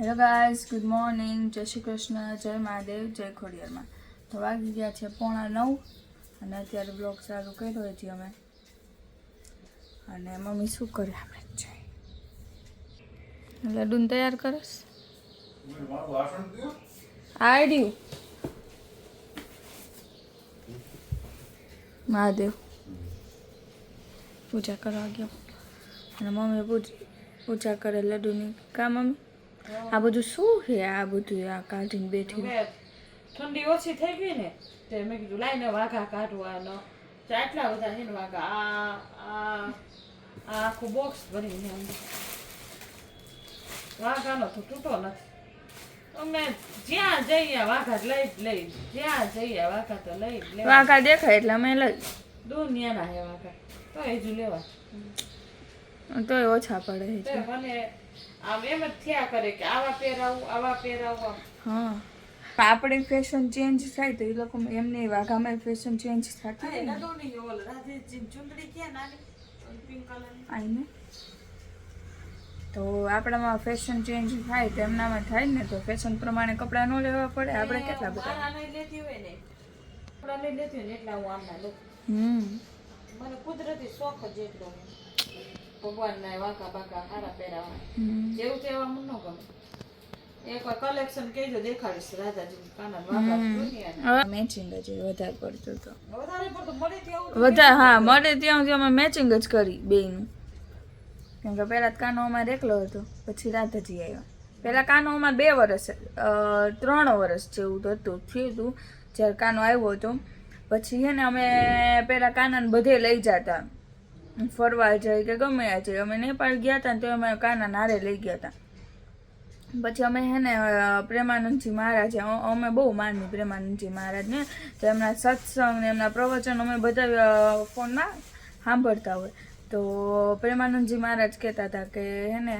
Hello guys, good morning, જય શ્રી કૃષ્ણ, જય મહાદેવ, જય ખોડિયારમાં. તો વાગી ગયા છે 8:45 અને અત્યારે બ્લોગ ચાલુ કર્યો છે અમે. અને મમ્મી શું કરે આપણે જોઈ. લડ્ડુને તૈયાર કરસ આડ્યું મહાદેવ પૂજા કરવા ગયો અને મમ્મી પૂજા કરે લડ્ડુની. કા મમ્મી આ બધું શું છે? આ બધું આ કાઢીને બેઠી ઠંડી ઓછી થઈ ગઈ ને તે મેં કીધું લાઈને વાઘા કાઢવાનો તો આટલા બધા છે ને વાઘા આ આખું બોક્સ ભરીને વાઘાનો તો તૂટો નથી. અમે જ્યાં જઈએ વાઘા લઈ જ્યાં જઈએ વાઘા તો લઈ વાઘા દેખાય એટલે અમે લઈ દુનિયાના હે વાઘા તો હજુ લેવા તોય ઓછા પડે છે. મને આમ એમ જ થયા કરે કે આવા પહેરાવું. હા, આપણે ફેશન ચેન્જ થાય તો એ લોકો એમને વાઘામાં ફેશન ચેન્જ થતી હોય ને તો આપણામાં ફેશન ચેન્જ થાય તો એમનામાં થાય ને તો ફેશન પ્રમાણે કપડાં ન લેવા પડે. આપણે કેટલા બધા લેતી હોય ને કપડા નહીં લેતી હોય ને એટલા હું આમના લઉં. મને કુદરતી શોખ જ એટલો ભગવાનના વાંકા બાકા હારા પહેરાવા જેવું તેવા મને ન ગમે. એકવાર કલેક્શન કહેજો દેખાડીશ રાધાજી કાના વાંકા મેચિંગ જ વધારે પડતું તો વધારે પડતું મળે ત્યાં વધારે. હા, મળે ત્યાં અમે મેચિંગ જ કરી બેયનું. કેમ કે પહેલાં કાનો અમારે એકલો હતો, પછી રાધાજી આવ્યા. પહેલાં કાનો અમારે 2 વર્ષ 3 વર્ષ જેવું થયું હતું જ્યારે કાનો આવ્યો હતો. પછી છે ને અમે પહેલાં કાનાને બધે લઈ જતા ફરવા જઈ કે ગમે આ જઈએ. અમે નેપાળ ગયા હતા ને તો અમે કાનાને હારે લઈ ગયા હતા. પછી અમે હે ને પ્રેમાનંદજી મહારાજ અમે બહુ માની પ્રેમાનંદજી મહારાજને. તો એમના સત્સંગ ને એમના પ્રવચન અમે બધા ફોનમાં સાંભળતા હોય. તો પ્રેમાનંદજી મહારાજ કહેતા હતા કે હે ને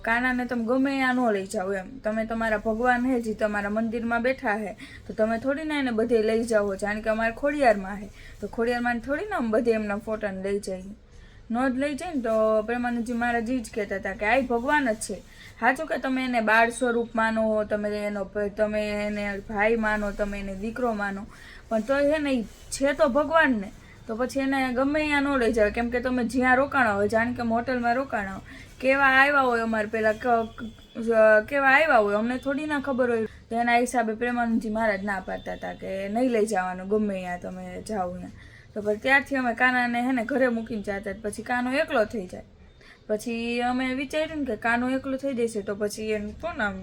કાનાને તમે ગમે ત્યાં ન લઈ જાઓ એમ. તમે તમારા ભગવાન હે જે તમારા મંદિરમાં બેઠા હે તો તમે થોડી ના એને બધે લઈ જાઓ. જાણે કે અમારે ખોડિયારમાં હે તો ખોડિયારમાં થોડી ના બધે એમના ફોટાને લઈ જઈએ. ન જ લઈ જાય ને તો પ્રેમાનંદજી મહારાજ એ જ કહેતા હતા કે આ ભગવાન જ છે. સાચું કે તમે એને બાળ સ્વરૂપ માનો, તમે એને ભાઈ માનો, તમે એને દીકરો માનો, પણ તો છે ને છે તો ભગવાન ને. તો પછી એને ગમે ત્યાં ન લઈ જાવ. કેમ કે તમે જ્યાં રોકાણા હોય, જાણે કે હોટલમાં રોકાણા હોય, કેવા આવ્યા હોય અમારે પેલા કેવા આવ્યા હોય અમને થોડી ના ખબર હોય. તો એના હિસાબે પ્રેમાનંદજી મહારાજ ના પાડતા હતા કે નહીં લઈ જવાનું ગમે ત્યાં તમે જાઓ ને. તો પછી ત્યારથી અમે કાનાને હે ને ઘરે મૂકીને જતા. પછી કાનો એકલો થઈ જાય. પછી અમે વિચાર્યું ને કે કાનો એકલો થઈ જશે તો પછી એને કોણ આમ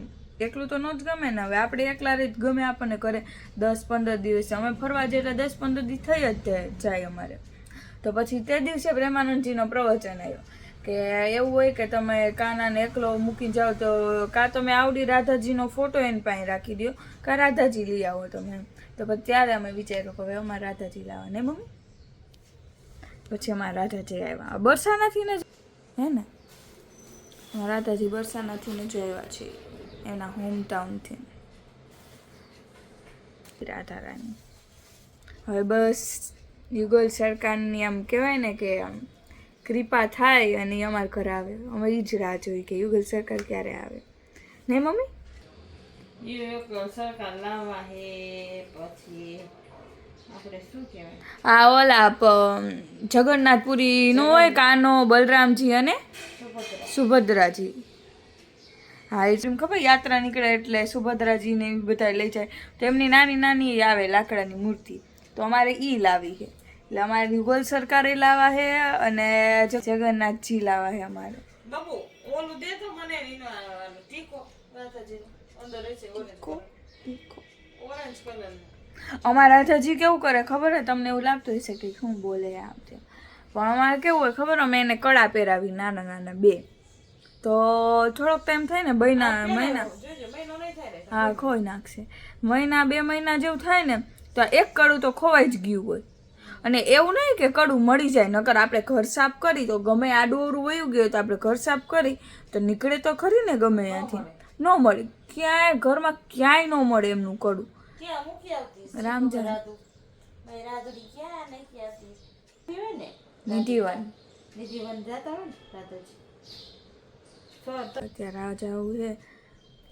એકલું તો ન જ ગમે ને. હવે આપણે એકલા રહી ગમે આપણને કરે 10-15 દિવસે અમે ફરવા જઈએ એટલે 10-15 દિવસ થઈ જ જાય અમારે. તો પછી તે દિવસે પ્રેમાનંદજીનો પ્રવચન આવ્યો કે એવું હોય કે તમે કાનાને એકલો મૂકી જાઓ તો કાં તમે આવડી રાધાજીનો ફોટો એની પાસે રાખી દો, કાં રાધાજી લઈ આવો તમે. તો પછી ત્યારે અમે વિચાર્યું કે હવે અમારે રાધાજી લાવવા ને મમ્મી. પછી અમારે રાધાજી આવ્યા બરસાનાથી ને હે ને રાધાજી બરસાનાથી ને જ આવ્યા છે એના હોમટાઉનથી રાધા રાણી. હવે બસ યુગલ સરકારની આમ કહેવાય ને કે આમ કૃપા થાય અને અમારા ઘરે આવે. અમે એ જ રાહ જોઈ કે યુગલ સરકાર ક્યારે આવે ને મમ્મી. સરકાર લાવવા હે પછી આપણે શું કહેવાય આ ઓલા જગન્નાથપુરી નો હોય કાનો બલરામજી અને સુભદ્રાજી. હા, એ જેમ ખબર યાત્રા નીકળે એટલે સુભદ્રાજીને બધા લઈ જાય તો એમની નાની નાની આવે લાકડાની મૂર્તિ. તો અમારે ઈ લાવી છે એટલે અમારે યુગલ સરકારે લાવવા છે અને જગન્નાથજી લાવવા છે અમારે. બાબુ ઓલું દે તો મને ટીકો રાધાજી અંદર છે ઓરેન્જ કલર. અમારા રાધાજી કેવું કરે ખબર હે તમને? એવું લાગતું હશે કે શું બોલે આમ તેમ, પણ અમારે કેવું હોય ખબર? અમે એને કડા પહેરાવી નાના નાના 2. તો થોડોક ટાઈમ થાય ને મહિના હા ખોઈ નાખશે. 1-2 મહિના જેવું થાય ને તો એક કડું તો ખોવાઈ જ ગયું હોય. અને એવું નહીં કે કડું મળી જાય, નકર આપણે ઘર સાફ કરી તો ગમે આડું અવરું વયું ગયું તો આપણે ઘર સાફ કરી તો નીકળે તો ખરી ને ગમે ત્યાંથી. ન મળે ક્યાંય ઘરમાં ક્યાંય ન મળે એમનું કડું. રામજન નિધિવન જતા હોય ને રાધાજી અત્યારે આ જવું છે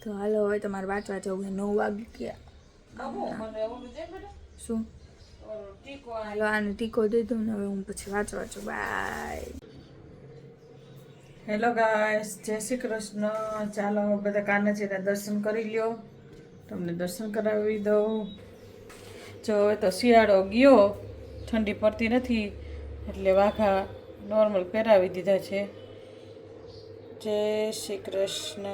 તો હાલો હવે તમારે વાંચવા જવું 9 વાગી ગયા. શું હાલો આને ટીકો દીધો ને હવે હું પછી વાંચવા છું. બાય. હેલો ગાઈસ, જય શ્રી કૃષ્ણ. ચાલો બધા કાનાજીના દર્શન કરી લ્યો. તમને દર્શન કરાવી દઉં. જો હવે તો શિયાળો ગયો, ઠંડી પડતી નથી એટલે વાઘા નોર્મલ પહેરાવી દીધા છે. જય શ્રી કૃષ્ણ.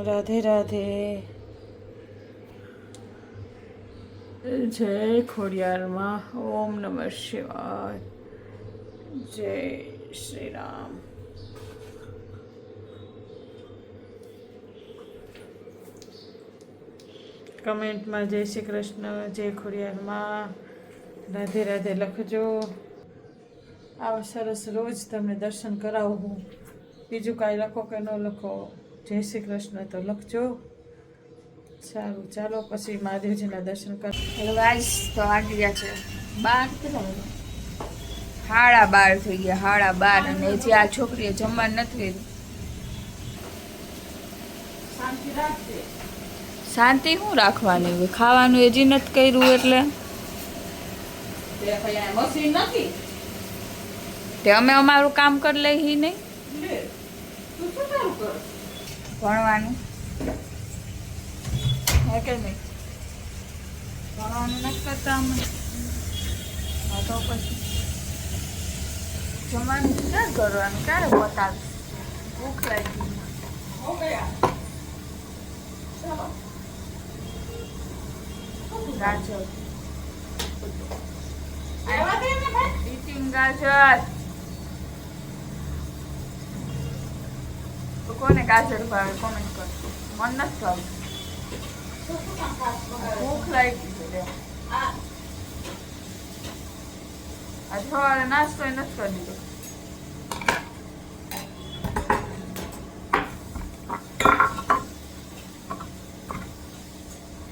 રાધે રાધે. જય ખોડિયારમાં. ઓમ નમઃ શિવાય. જય શ્રી રામ. કમેન્ટમાં જય શ્રી કૃષ્ણ, જય ખોડિયારમાં, રાધે રાધે લખજો. આવા સરસ રોજ તમને દર્શન કરાવું. બીજું કાંઈ લખો કે ન લખો, જય શ્રી કૃષ્ણ તો લખજો. સારું, ચાલો પછી મહાદેવજીના દર્શન કર. હેલો ગાઈસ, તો વાગી ગયા છે 12 કેટલા વાગ્યા? 12:30 થઈ ગયા, 12:30. અને હજી આ છોકરીએ જમવાનું નથી લીધું. શાંતિ રાખજે. શાંતિ શું રાખવાની હોય? ખાવાનું હજી નથી કર્યું એટલે મશીન નથી તે અમે અમારું કામ કરી લઈ નહીં. લે, તું શું તારું કર? ભણવાનું હે કે નહીં? ભણવાનું નથી કરતા અમે. હા તો પછી જમવાનું ક્યાં કરવાનું? ક્યારે બતાવીશ? ભૂખ લાગી. હો ગયા. ચાલો. ગાજર આવા દે ને ભાઈ. eating ગાજર. તો કોને ગાજર ભાવે કોમેન્ટ કરજો. મન નથી ભાવતું. શું કામ ખાસ બનાવે? ભૂખ લાગી છે લે. આ આજ સવારે નાસ્તો નથી કરી દીધો.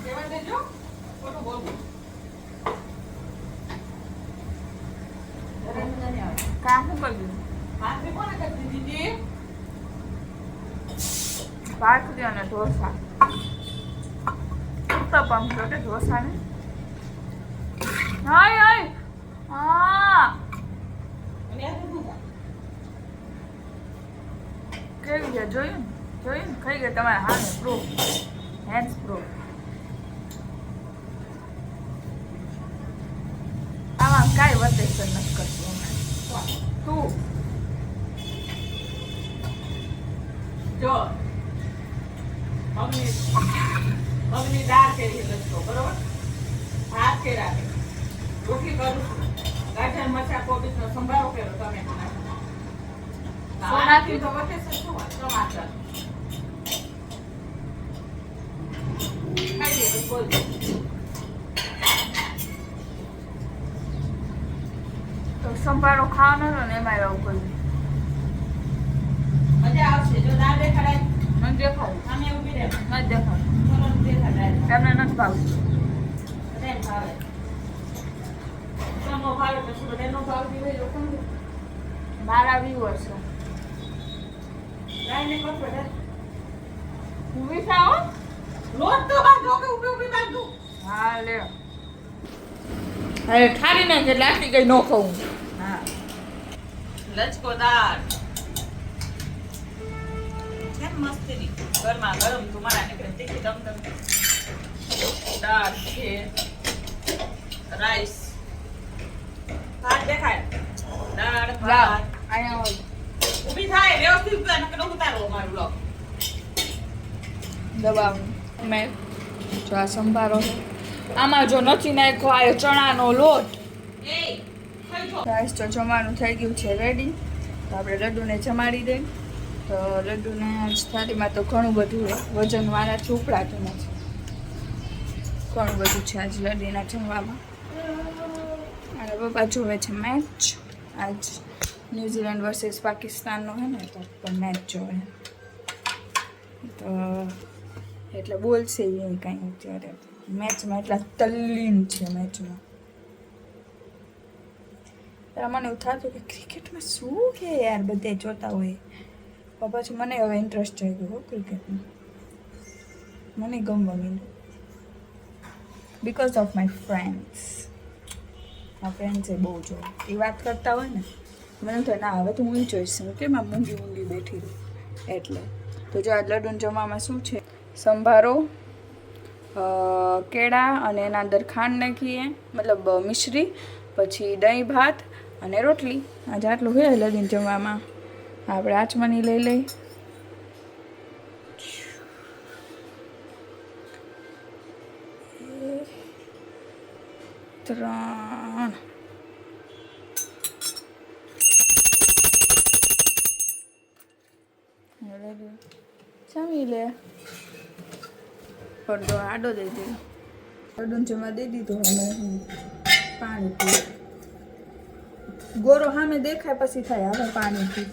કેવા દેજો. ખોટું બોલવું. કામ શું કર્યું? ભાખરી કોને કરી દીધી? ભાખરી અને ઢોસા. ઉત્તપમ છો કે ઢોસા ને? હાય હાય. હા અને આ દૂધ ખા. કેવી છે? જોયું ને? ખાઈ ગયા તમારા હાથ પ્રૂફ, હેન્ડ્સ પ્રૂફ. આમાં કાંઈ વર્તેશન નથી કરતું હમણાં. તું જો મગની દાળ કેરી લખતો બરોબર. ભાત કેરા કે રોટલી કરું છું. ગાજર મરચા કોબીજનો સંભારો કર્યો તમે સોનાથી તો વખતે શું ટમાટર ખાઈ લે બોલ. તો સંભારો ખાવાનો હતો ને એમાં આવું કર્યું. મજા આવશે જો દાળ દેખાડાય. મને દેખાડું સામે ઊભી રહે. નથી દેખાડું. બોલો દેખાડાય. એમને નથી ભાવતું. બધાને ભાવે. તનો ભાવે પછી બધાનો ભાવ દીવે લોકો મારા વ્યુઅર્સ છે. ગાયને કોણ બધા ઊભી થાઓ. રોજ તો બાંધો કે ઊભી ઊભી બાંધું. હા લે. અરે ઠારી નાખ એટલે આટલી કઈ ન ખાવું. હા લચકો દાળ છે મસ્તીની ગરમા ગરમ તમારા નીકળે તીખી દમદમ દાળ છે રાઈસ ભાત દેખાય દાળ લાવ ભાત અહીંયા હોય. ઊભી થાય વ્યવસ્થિત ઊભી થાય નકર ઉતારો મારું લો દબાવ મેં જો આ સંભારો છે. આમાં જો નથી નાખ્યો આ ચણાનો લોટ. એ ખાઈ જો ગાઈસ તો જમવાનું થઈ ગયું છે રેડી. તો આપણે લડ્ડુને જમાડી દઈએ. તો લડ્ડુને થાળીમાં તો ઘણું બધું વજનવાળા ચોપડાતું નથી. ઘણું બધું છે આજ લડ્ડીના જમવામાં. અને પપ્પા જોવે છે મેચ. આજ ન્યૂઝીલેન્ડ વર્સેસ પાકિસ્તાનનો હે ને તો મેચ જોવે. તો એટલે બોલશે એ કાંઈ અત્યારે મેચમાં એટલા તલ્લીન છે મેચમાં. મને એવું થતું કે ક્રિકેટમાં શું કે યાર બધે જોતા હોય પણ પછી મને હવે ઇન્ટરેસ્ટ થઈ ગયો ક્રિકેટમાં, મને ગમવા માંડ્યું બિકોઝ ઓફ માય ફ્રેન્ડ્સ. મારા ફ્રેન્ડ્સે બહુ જોયું, એ વાત કરતા હોય ને મને થાય ના હવે તો હું જોઈશ, હું કેમ આમ ઊંઘી બેઠી રહું એટલે. તો જો આ લડ્ડુન જમવામાં શું છે, સંભારો, કેળા અને એના અંદર ખાંડ નાખીએ, મતલબ મિશ્રી, પછી દહીં ભાત અને રોટલી. આજે આટલું છે લડ્ડુન જમવામાં. આપણે આચમની લઈ લઈ. ત્રણ જમી લે. પડદો આડો દઈ દે. લડ્ડુન જમવા દઈ દીધો. હવે પાણી પી. ગોરો સામે દેખાય પછી થાય હવે પાણી પી.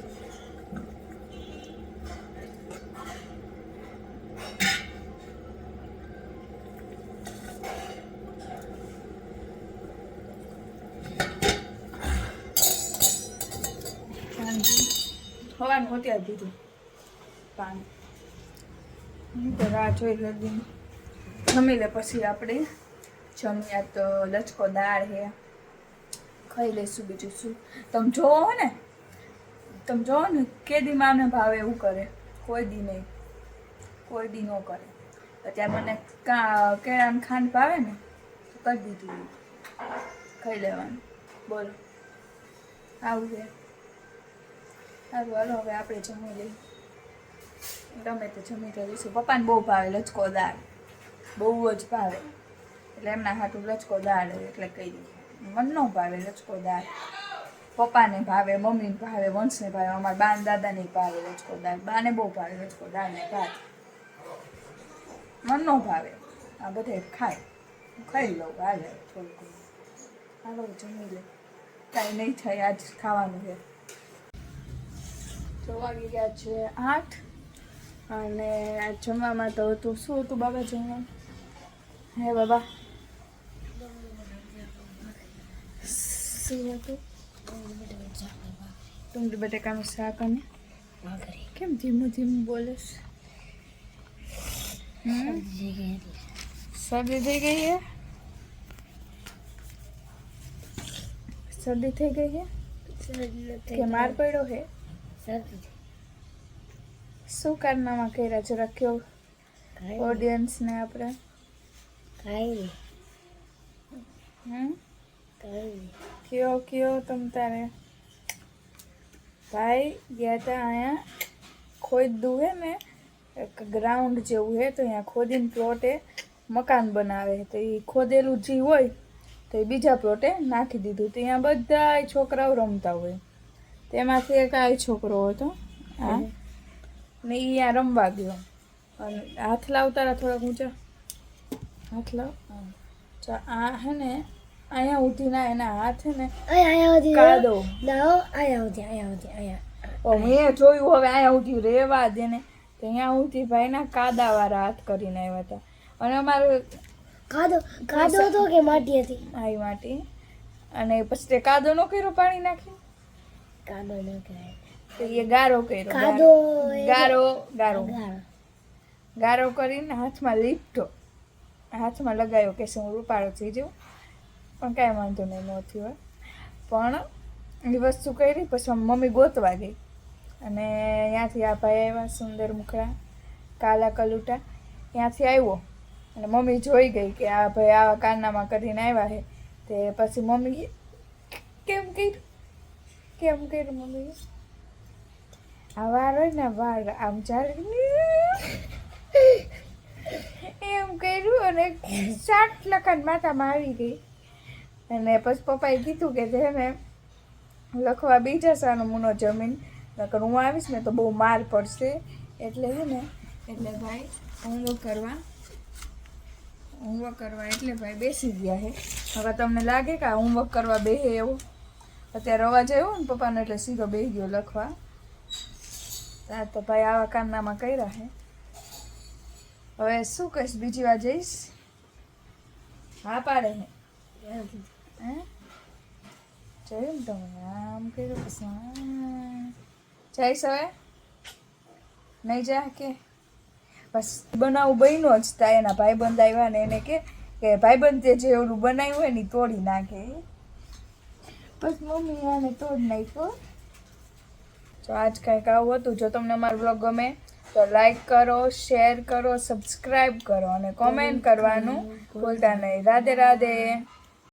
હવાનું અત્યારે દીધું પાણી. તો રાહ જોઈ લડ્ડુની જમી લે પછી આપણે જમ્યા તો લચકો દાળ હે ખાઈ લઈશું. બીજું શું તમે જોવો ને કેદી માને ભાવે એવું કરે, કોઈ દી નહીં, કોઈ દી ન કરે. અત્યારે મને કેળાને ખાંડ ભાવે ને તો કરી દીધું, ખાઈ લેવાનું. બોલો આવું છે. સારું હાલો હવે આપણે જમી લઈએ. ગમે તે જમી તો લઈશું. પપ્પાને બહુ ભાવે લચકો દાળ, બહુ જ ભાવે, એટલે એમના હાટું લચકો દાળ એટલે કહી દઈએ. મને ન ભાવે લચકો દાળ, પપ્પાને ભાવે, મમ્મીને ભાવે, વંશને ભાવે, અમારા બાન દાદાને ભાવે લચકો દાળ. બાને બહુ ભાવે લચકો દાળ ને ભાત. મને ન ભાવે, આ બધે ખાય, ખાઈ લઉં હાલે થોડુંક. હાલો જમી લે, કાંઈ નહીં થાય આજ ખાવાનું છે. તો વાગી ગયા છે 8 અને આ જમવામાં તો હતું શું હતું બાબા જમવાનું? હે બાબા શું હતું? ડુંગળી બટેકાનું શાક અને કેમ ધીમું ધીમું બોલેસ? શરદી થઈ ગઈ છે? શરદી થઈ ગઈ છે કે માર પડ્યો છે? શું કારનામાં કર્યા જરા કયો ઓડિયન્સને આપણે? કયો તમ તારે? ભાઈ ગયા હતા અહીંયા ખોદું હે ને એક ગ્રાઉન્ડ જેવું હે, તો અહીંયા ખોદીને પ્લોટે મકાન બનાવે. તો એ ખોદેલું જે હોય તો એ બીજા પ્લોટે નાખી દીધું. તો અહીંયા બધા છોકરાઓ રમતા હોય. તેમાંથી એક આ છોકરો હતો હા, ને એ અહીંયા રમવા ગયો. અને હાથ લાવ તારા થોડાક ઊંચા હાથ લાવ. આ હે ને અહીંયા ઉઠી ના એના હાથ હે ને કાદો. મેં જોયું હવે અહીંયા ઉઠી રેવા દે ને, તો અહીંયા ઉઠી ભાઈ ના કાદા વાળા હાથ કરીને આવ્યા હતા. અને અમારે કાદો હતો કે માટી હતી? આવી માટી. અને પછી તે કાદો નો કર્યો પાણી નાખી? કાદો ન કહેવાય, તો એ ગારો કર્યો. કાદો ગારો કરીને હાથમાં લીપટો, હાથમાં લગાવ્યો કે હું રૂપાળો થઈ જાઉં. પણ કાંઈ વાંધો નહીં, ન થયું. પણ એ વસ્તુ કરી પછી મમ્મી ગોતવા ગઈ અને ત્યાંથી આ ભાઈ આવ્યા સુંદર મુખડા કાલા કલુટા. ત્યાંથી આવ્યો અને મમ્મી જોઈ ગઈ કે આ ભાઈ આવા કારનામાં કરીને આવ્યા છે. તે પછી મમ્મી કેમ કર્યું મમ્મી? આ વાર હોય ને વાર આમ ચાલે એમ કર્યું અને 60 લખાણ માથામાં આવી ગઈ. અને પછી પપ્પાએ કીધું કે જેને લખવા બીજા સાનો મુનો જમીન, નકર હું આવીશ ને તો બહુ માર પડશે. એટલે હે ને એટલે ભાઈ હોમવર્ક કરવા એટલે ભાઈ બેસી ગયા છે. હવે તમને લાગે કે આ હોમવર્ક કરવા બેસે એવું? અત્યારે અવાજ આવ્યો ને પપ્પાનો એટલે સીધો બેસી ગયો લખવા. તો ભાઈ આવા કારનામાં કર્યા છે. હવે શું કહીશ? બીજી વાર જઈશ? હા પાડે છે. હે જોયું ને તમે આમ કર્યું પછી જઈશ હવે? નહીં જા કે બસ બનાવું બન્યો જ તા એના ભાઈબંધ આવ્યા ને એને કે ભાઈબંધ તે જે ઓલું બનાવ્યું હોય ને ઈ તોડી નાખે બસ મમ્મી આને તોડી નાખ્યો. તો આજ કંઈક આવું હતું. જો તમને અમારો બ્લોગ ગમે તો લાઈક કરો, શેર કરો, સબસ્ક્રાઈબ કરો અને કોમેન્ટ કરવાનું ભૂલતા નહીં. રાધે રાધે.